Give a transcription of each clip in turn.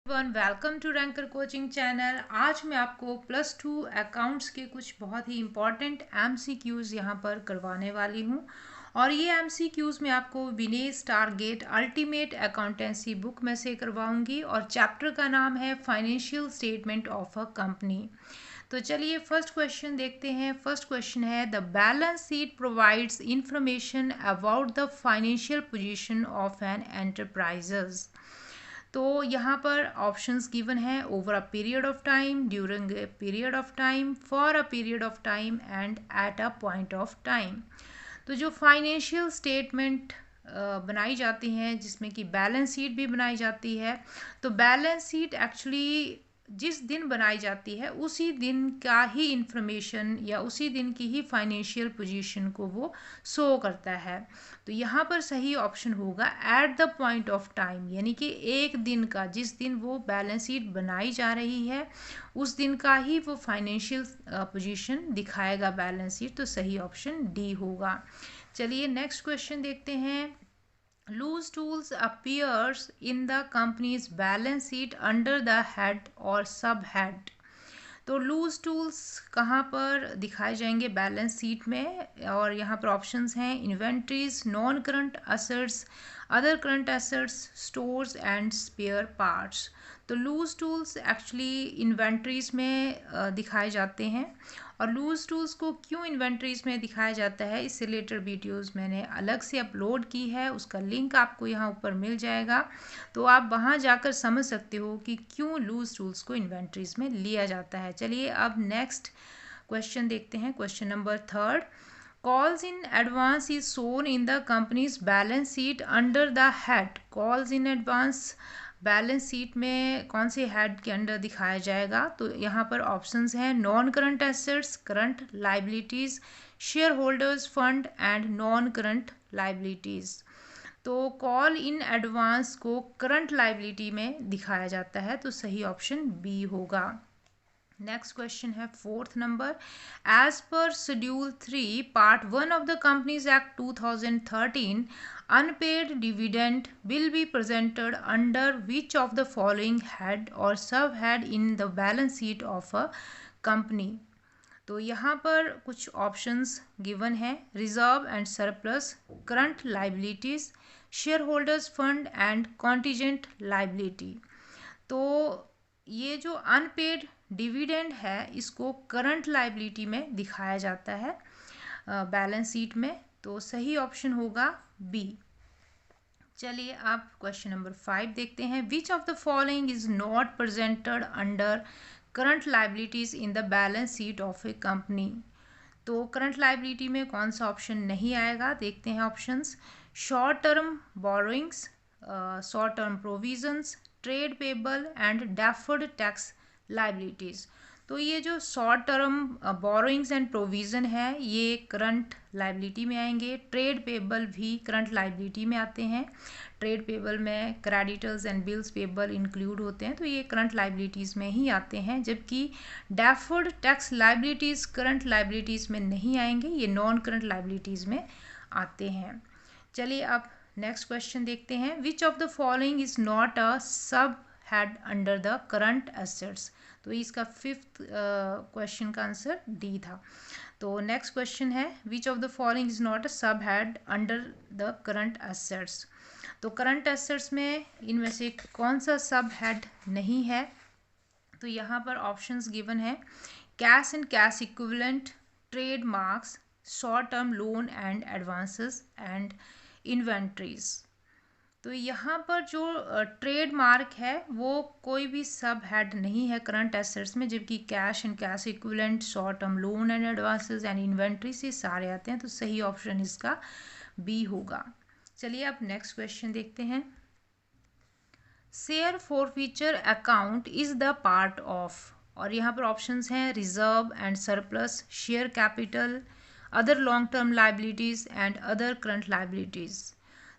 Welcome to Ranker coaching channel. आज मैं आपको +2 अकाउंट्स के कुछ बहुत ही इम्पॉर्टेंट MCQs यहाँ पर करवाने वाली हूँ और ये MCQs मैं आपको Vinesh target ultimate accountancy book में से करवाऊंगी और चैप्टर का नाम है financial statement of a company. तो चलिए फर्स्ट क्वेश्चन देखते हैं। फर्स्ट क्वेश्चन है the balance sheet provides information about the financial position of an enterprises. तो यहाँ पर ऑप्शंस गिवन है over a period of time, during a period of time, for a period of time and at a point of time. तो जो financial statement बनाई जाती हैं जिसमें कि बैलेंस शीट भी बनाई जाती है, तो बैलेंस शीट एक्चुअली जिस दिन बनाई जाती है उसी दिन का ही इंफॉर्मेशन या उसी दिन की ही फाइनेंशियल पोजीशन को वो शो करता है। तो यहाँ पर सही ऑप्शन होगा at the point of time, यानी कि एक दिन का, जिस दिन वो बैलेंस शीट बनाई जा रही है उस दिन का ही वो फाइनेंशियल पोजीशन दिखाएगा बैलेंस शीट। तो सही ऑप्शन डी होगा। चलिए नेक्स्ट क्वेश्चन देखते हैं। Loose tools appears in the company's balance sheet under the head और सब हेड। तो लूज टूल्स कहाँ पर दिखाए जाएंगे बैलेंस शीट में, और यहाँ पर ऑप्शंस हैं inventories, non current assets, other current assets, stores and spare parts. तो लूज टूल्स एक्चुअली इन्वेंट्रीज में दिखाए जाते हैं। और लूज टूल्स को क्यों इन्वेंट्रीज में दिखाया जाता है, इससे रिलेटेड वीडियोस मैंने अलग से अपलोड की है, उसका लिंक आपको यहाँ ऊपर मिल जाएगा। तो आप वहाँ जाकर समझ सकते हो कि क्यों लूज टूल्स को इन्वेंट्रीज में लिया जाता है। चलिए अब नेक्स्ट क्वेश्चन देखते हैं। Question number third, calls in advance is shown in the company's balance sheet under the head. Calls in advance balance sheet में कौन से हेड के अंडर दिखाया जाएगा, तो यहाँ पर ऑप्शंस हैं non current assets, current liabilities, share holders fund and non current liabilities. तो कॉल इन एडवांस को करंट लाइबिलिटी में दिखाया जाता है, तो सही ऑप्शन बी होगा। नेक्स्ट क्वेश्चन है fourth number, as per schedule 3 part 1 of the company's act 2013 unpaid dividend will be presented under which of the following head or sub head in the balance sheet of a company। तो यहाँ पर कुछ options given है, reserve and surplus, current liabilities, share holders fund and contingent liability. तो ये जो unpaid dividend है इसको करंट लाइबिलिटी में दिखाया जाता है बैलेंस शीट में, तो सही ऑप्शन होगा बी। चलिए आप क्वेश्चन नंबर 5 देखते हैं। Which of the following is not presented under current liabilities in the balance sheet of A company. तो करंट लाइबिलिटी में कौन सा ऑप्शन नहीं आएगा, देखते हैं options. Short term borrowings, short term provisions, trade payable and deferred tax liabilities. तो ये जो short term borrowings and provision है ये करंट लाइबिलिटी में आएंगे। ट्रेड पेबल भी करंट लाइबिलिटी में आते हैं। ट्रेड पेबल में creditors and bills payable include होते हैं, तो ये करंट लाइबिलिटीज़ में ही आते हैं। जबकि deferred tax liabilities current liabilities में नहीं आएंगे, ये नॉन करंट लाइबिलिटीज़ में आते हैं। चलिए अब नेक्स्ट क्वेश्चन देखते हैं। Which of the following is not a sub head under the current assets. तो इसका फिफ्थ क्वेश्चन का आंसर डी था। तो नेक्स्ट क्वेश्चन है which of the following is not a sub head under the current assets. तो current assets में इनमें से कौन सा सब हेड नहीं है, तो यहाँ पर ऑप्शंस गिवन है cash and cash equivalent, trade marks, short term loan and advances and inventories. तो यहाँ पर जो ट्रेड मार्क है वो कोई भी सब हेड नहीं है करंट एसेट्स में, जबकि cash and cash equivalent, short term loan and advances and inventory से सारे आते हैं, तो सही ऑप्शन इसका बी होगा। चलिए अब नेक्स्ट क्वेश्चन देखते हैं। Share forfeiture account is the part of, और यहाँ पर ऑप्शंस हैं reserve and surplus, share capital, other long term liabilities and other current liabilities.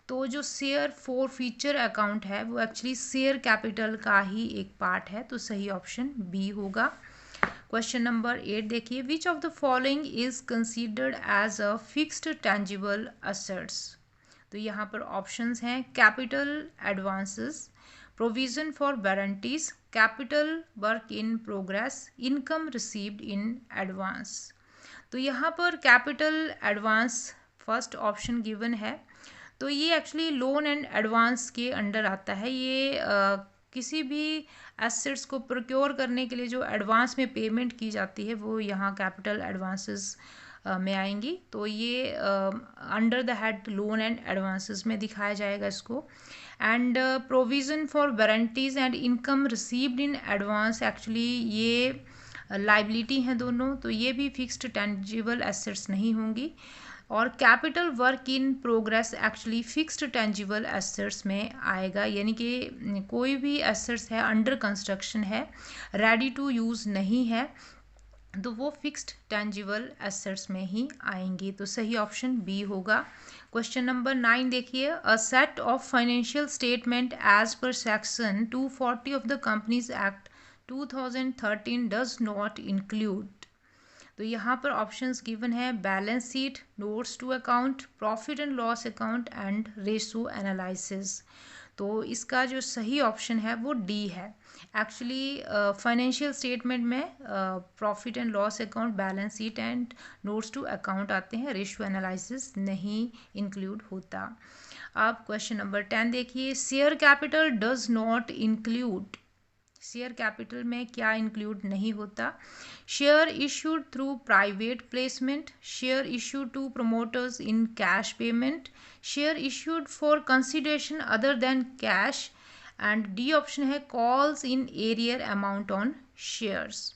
तो जो शेयर फॉरफीचर अकाउंट है वो एक्चुअली शेयर कैपिटल का ही एक पार्ट है, तो सही ऑप्शन बी होगा। क्वेश्चन नंबर 8 देखिए। Which of the following is considered as a fixed tangible assets. तो यहाँ पर ऑप्शंस हैं capital advances, provision for warranties, capital work in progress, income received in advance. तो यहाँ पर capital advance first option given है, तो ये एक्चुअली लोन एंड एडवांस के अंडर आता है। ये किसी भी एसेट्स को प्रोक्योर करने के लिए जो एडवांस में पेमेंट की जाती है वो यहाँ कैपिटल एडवांसेस में आएंगी। तो ये under the head loan and advances में दिखाया जाएगा इसको। And provision for warranties and income received in advance, actually ये लाइबिलिटी हैं दोनों, तो ये भी फिक्स्ड टेंजिबल एसेट्स नहीं होंगी। और capital work in progress actually fixed tangible assets में आएगा, यानी कि कोई भी एसेट्स है अंडर कंस्ट्रक्शन है, रेडी टू यूज़ नहीं है, तो वो फिक्स्ड टेंजिबल एसेट्स में ही आएंगी। तो सही ऑप्शन बी होगा। क्वेश्चन नंबर 9 देखिए, a set of financial statement as per section 240 of the company's act 2013 does not include. तो यहाँ पर ऑप्शंस गिवन है balance sheet, notes to account, profit and loss account and ratio analysis. तो इसका जो सही option है वो डी है। एक्चुअली फाइनेंशियल स्टेटमेंट में profit and loss account, balance sheet and notes to account आते हैं, रेशो एनालिसिस नहीं इंक्लूड होता। अब क्वेश्चन नंबर 10 देखिए, share capital does not include. Share capital में क्या इंक्लूड नहीं होता? Share issued through private placement, share issued to promoters in cash payment, share issued for consideration other than cash, and D option है calls in arrear amount on shares.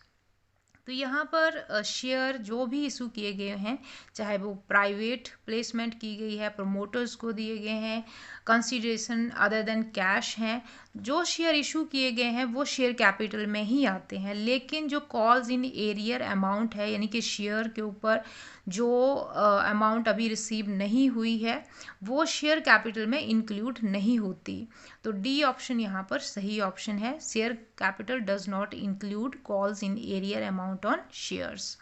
तो यहाँ पर share जो भी इशू किए गए हैं, चाहे वो प्राइवेट प्लेसमेंट की गई है, प्रमोटर्स को दिए गए हैं, कंसिडरेशन अदर देन कैश हैं, जो शेयर इशू किए गए हैं वो शेयर कैपिटल में ही आते हैं। लेकिन जो कॉल्स इन एरियर अमाउंट है, यानी कि शेयर के ऊपर जो अमाउंट अभी रिसीव नहीं हुई है, वो शेयर कैपिटल में इंक्लूड नहीं होती। तो डी ऑप्शन यहाँ पर सही ऑप्शन है। Share capital does not include calls in arrear amount on shares.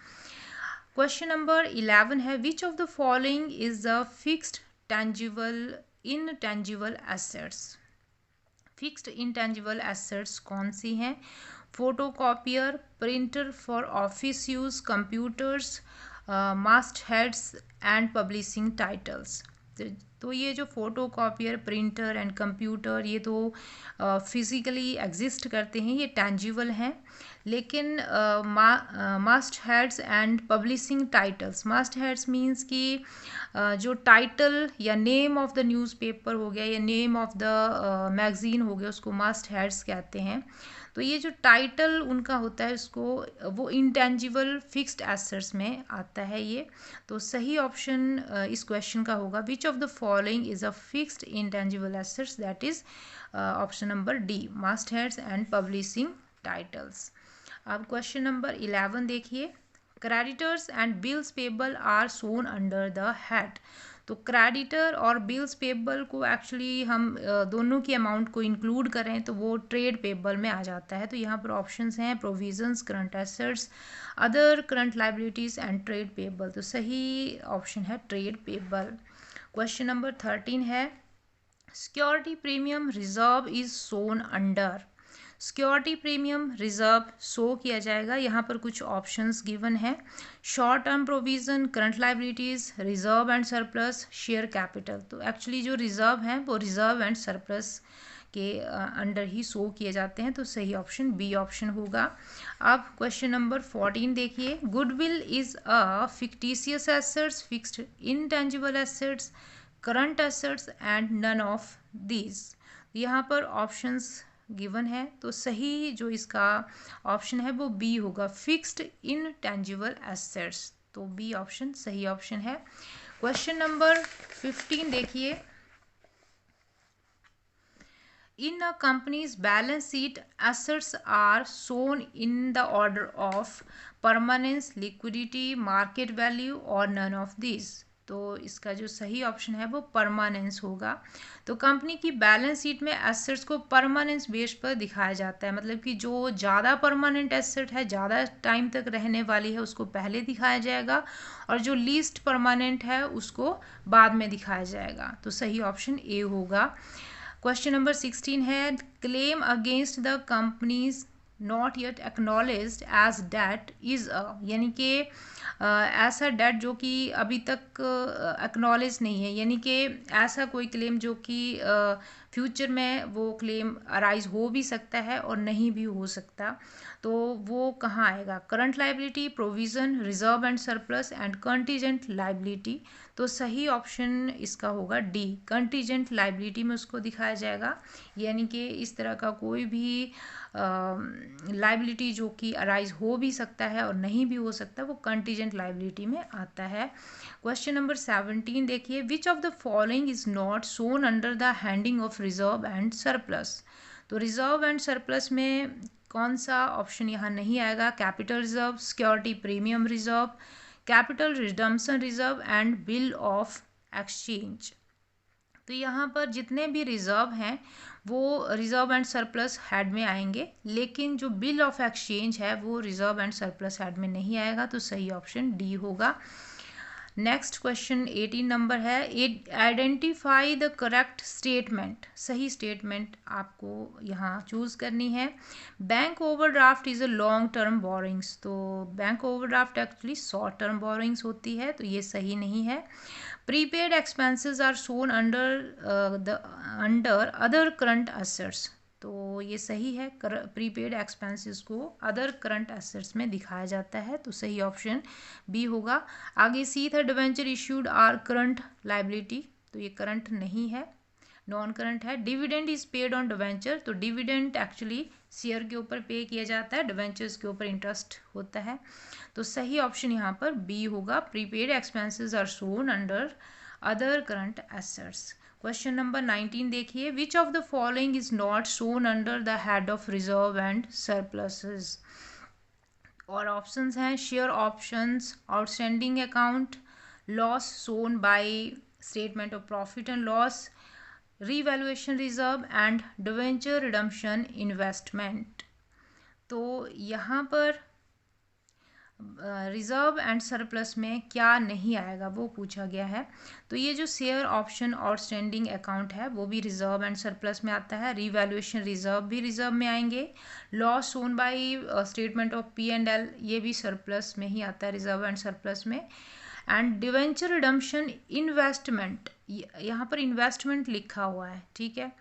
Question number 11 है, which of the following is the fixed tangible intangible assets. Fixed intangible assets कौन सी हैं? Photocopier, printer for office use, computers, mast heads and publishing titles. तो ये जो photocopier, printer and computer, ये तो physically exist करते हैं, ये टेंजिबल हैं। लेकिन mast heads and publishing titles, mast heads means कि जो टाइटल या नेम ऑफ द न्यूज़पेपर हो गया या नेम ऑफ द मैगज़ीन हो गया, उसको मास्ट हेड्स कहते हैं। तो ये जो टाइटल उनका होता है उसको वो इंटेंजिबल फिक्स्ड एसेट्स में आता है ये। तो सही ऑप्शन इस क्वेश्चन का होगा, which of the following is a fixed intangible assets, that is option number D, mast heads and publishing titles. अब क्वेश्चन नंबर 11 देखिए, creditors and bills payable are shown under the head. तो creditor और bills payable को actually हम दोनों की amount को include करें तो वो ट्रेड पेबल में आ जाता है। तो यहाँ पर ऑप्शंस हैं provisions, current assets, other current liabilities and trade payable. तो सही ऑप्शन है ट्रेड पेबल। क्वेश्चन नंबर 13 है, security premium reserve is shown under. Security premium reserve show किया जाएगा, यहाँ पर कुछ ऑप्शंस गिवन है, short term provision, current liabilities, reserve and surplus, share capital. तो एक्चुअली जो रिजर्व हैं वो रिजर्व एंड सरप्लस के अंडर ही शो किए जाते हैं। तो सही ऑप्शन बी ऑप्शन होगा। अब क्वेश्चन नंबर 14 देखिए, goodwill is a fictitious assets, fixed intangible assets, current assets and none of these. यहाँ पर ऑप्शंस गिवन है, तो सही जो इसका ऑप्शन है वो बी होगा, फिक्स्ड इनटेंजिबल एसेट्स। तो बी ऑप्शन सही ऑप्शन है। क्वेश्चन नंबर 15 देखिए, in a company's balance sheet assets are shown in the order of permanence, liquidity, market value और नन ऑफ दिस। तो इसका जो सही ऑप्शन है वो परमानेंस होगा। तो कंपनी की बैलेंस शीट में एसेट्स को परमानेंस बेस पर दिखाया जाता है, मतलब कि जो ज़्यादा परमानेंट एसेट है, ज़्यादा टाइम तक रहने वाली है, उसको पहले दिखाया जाएगा, और जो लीस्ट परमानेंट है उसको बाद में दिखाया जाएगा। तो सही ऑप्शन ए होगा। क्वेश्चन नंबर 16 है claim against the company's not yet acknowledged as debt is a, यानी कि ऐसा डेट जो कि अभी तक एक्नॉलेज नहीं है, यानी कि ऐसा कोई क्लेम जो कि फ्यूचर में वो क्लेम अराइज हो भी सकता है और नहीं भी हो सकता, तो वो कहाँ आएगा? Current liability, provision, reserve and surplus and contingent liability. तो सही ऑप्शन इसका होगा डी, कंटीजेंट लाइबिलिटी में उसको दिखाया जाएगा, यानी कि इस तरह का कोई भी लाइबिलिटी जो कि अराइज हो भी सकता है और नहीं भी हो सकता, वो कंटीजेंट लाइबिलिटी में आता है। क्वेश्चन नंबर 17 देखिए, which of the following is not shown under the heading of reserve and surplus. तो रिजर्व एंड सरप्लस में कौन सा ऑप्शन यहाँ नहीं आएगा? Capital reserve, security premium reserve, capital redemption reserve and bill of exchange. तो यहाँ पर जितने भी रिजर्व हैं वो रिजर्व एंड सरप्लस हेड में आएंगे, लेकिन जो बिल ऑफ एक्सचेंज है वो रिजर्व एंड सरप्लस हेड में नहीं आएगा, तो सही ऑप्शन डी होगा। नेक्स्ट क्वेश्चन 18 नंबर है, आइडेंटिफाई द करेक्ट स्टेटमेंट। सही स्टेटमेंट आपको यहाँ चूज करनी है। Bank overdraft is a long term borrowings. तो bank overdraft actually short term borrowings होती है, तो ये सही नहीं है। Prepaid expenses are shown under other current assets. तो ये सही है, प्रीपेड एक्सपेंसेस को अदर करंट एसेट्स में दिखाया जाता है, तो सही ऑप्शन बी होगा। आगे सी था, debenture issued are current liability. तो ये करंट नहीं है, नॉन करंट है। Dividend is paid on debenture. तो डिविडेंड एक्चुअली शेयर के ऊपर पे किया जाता है, डिवेंचर्स के ऊपर इंटरेस्ट होता है, तो सही ऑप्शन यहाँ पर बी होगा। Prepaid expenses are shown under other current assets. Question number 19 देखिए, which of the following is not shown under the head of reserve and surpluses. और ऑप्शंस हैं share options, outstanding account, loss shown by statement of profit and loss, revaluation reserve and debenture redemption investment. तो यहाँ पर reserve and surplus में क्या नहीं आएगा वो पूछा गया है। तो ये जो शेयर ऑप्शन आउटस्टैंडिंग अकाउंट है वो भी रिजर्व एंड सरप्लस में आता है, रीवैल्यूएशन रिजर्व भी रिजर्व में आएंगे, loss shown by statement of P&L ये भी सरप्लस में ही आता है, रिजर्व एंड सरप्लस में। एंड डिवेंचर रिडम्पशन इन्वेस्टमेंट, यहाँ पर इन्वेस्टमेंट लिखा हुआ है, ठीक है।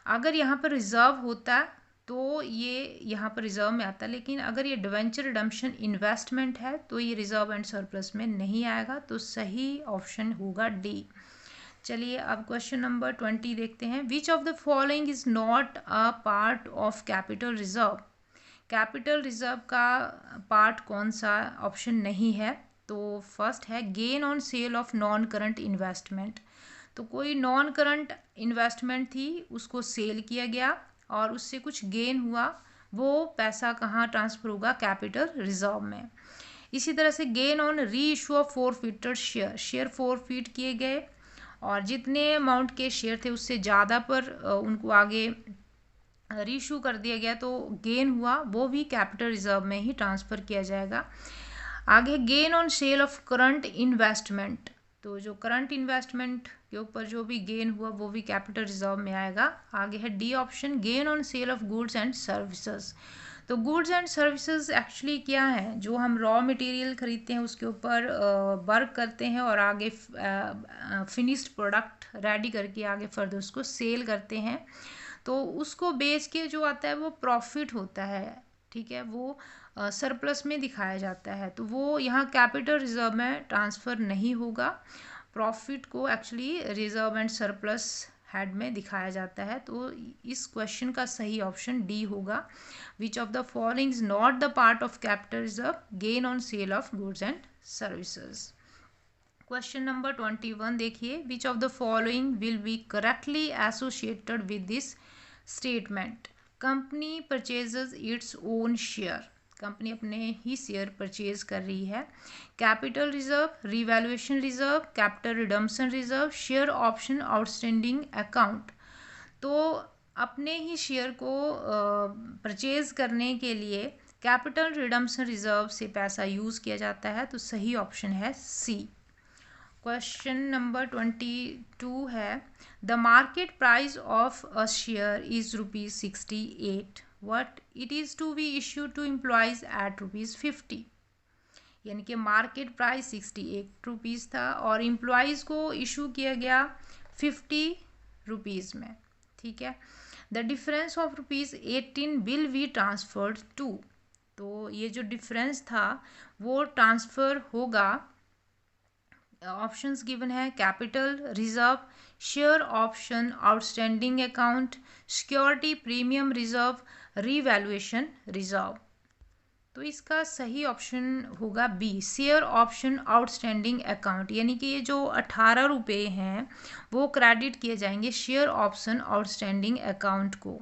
अगर यहाँ पर रिजर्व होता तो ये यहाँ पर रिजर्व में आता, लेकिन अगर ये डिवेंचर रिडम्पशन इन्वेस्टमेंट है तो ये रिजर्व एंड सरप्लस में नहीं आएगा, तो सही ऑप्शन होगा डी। चलिए अब क्वेश्चन नंबर 20 देखते हैं, which of the following is not a part of capital reserve. Capital reserve का पार्ट कौन सा ऑप्शन नहीं है? तो फर्स्ट है gain on sale of non current investment. तो कोई नॉन करंट इन्वेस्टमेंट थी, उसको सेल किया गया और उससे कुछ गेन हुआ, वो पैसा कहाँ ट्रांसफ़र होगा? कैपिटल रिजर्व में। इसी तरह से गेन ऑन री issue of forfeited share, share forfeit किए गए और जितने अमाउंट के शेयर थे उससे ज़्यादा पर उनको आगे रीइशू कर दिया गया, तो गेन हुआ, वो भी कैपिटल रिजर्व में ही ट्रांसफ़र किया जाएगा। आगे gain on sale of current investment, तो जो करंट इन्वेस्टमेंट के ऊपर जो भी गेन हुआ वो भी कैपिटल रिजर्व में आएगा। आगे है D option, gain on sale of goods and services. तो गुड्स एंड सर्विसेज एक्चुअली क्या है? जो हम रॉ मटेरियल खरीदते हैं उसके ऊपर वर्क करते हैं और आगे फिनिश्ड प्रोडक्ट रेडी करके आगे फर्दर उसको सेल करते हैं, तो उसको बेच के जो आता है वो प्रॉफिट होता है, ठीक है, वो सरप्लस में दिखाया जाता है, तो वो यहाँ कैपिटल रिजर्व में ट्रांसफ़र नहीं होगा। प्रॉफिट को actually reserve and surplus head में दिखाया जाता है, तो इस क्वेश्चन का सही ऑप्शन डी होगा। Which of the following is not the part of capital reserve, gain on sale of goods and services. Question number 21 देखिए, which of the following will be correctly associated with this statement. Company purchases its own share, company अपने ही share purchase कर रही है। Capital reserve, revaluation reserve, capital redemption reserve, share option outstanding account. तो अपने ही share को purchase करने के लिए कैपिटल रिडम्पशन रिजर्व से पैसा यूज़ किया जाता है, तो सही ऑप्शन है सी। क्वेश्चन नंबर 22 है, the market price of a share is ₹68, what it is to be issue to employees at ₹50। यानी कि मार्केट प्राइस ₹68 था और एम्प्लॉयज़ को इशू किया गया ₹50 में। ठीक है, the difference of ₹18 will be transferred to, तो ये जो डिफरेंस था वो ट्रांसफ़र होगा, ऑप्शंस गिवन है, capital reserve, share option, outstanding account, security premium reserve, revaluation reserve. तो इसका सही ऑप्शन होगा B, share option outstanding account, यानी कि ये जो 18 रुपये हैं वो क्रेडिट किए जाएंगे शेयर ऑप्शन आउटस्टैंडिंग अकाउंट को।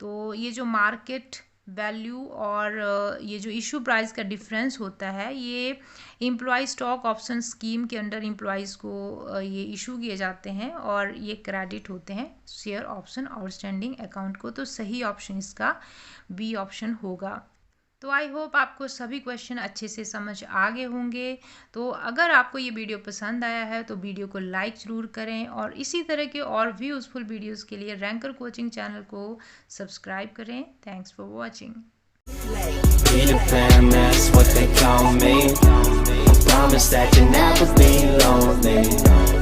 तो ये जो मार्केट वैल्यू और ये जो इशू प्राइस का डिफरेंस होता है, ये एम्प्लॉय स्टॉक ऑप्शन स्कीम के अंडर एम्प्लॉयज़ को ये इशू किए जाते हैं और ये क्रेडिट होते हैं शेयर ऑप्शन आउटस्टैंडिंग अकाउंट को। तो सही ऑप्शन इसका बी ऑप्शन होगा। तो आई होप आपको सभी क्वेश्चन अच्छे से समझ आ गए होंगे। तो अगर आपको ये वीडियो पसंद आया है तो वीडियो को लाइक ज़रूर करें और इसी तरह के और भी यूज़फुल वीडियोस के लिए रैंकर कोचिंग चैनल को सब्सक्राइब करें। Thanks for watching. Peter Pan, that's what they call me. Promise that you'll never be lonely.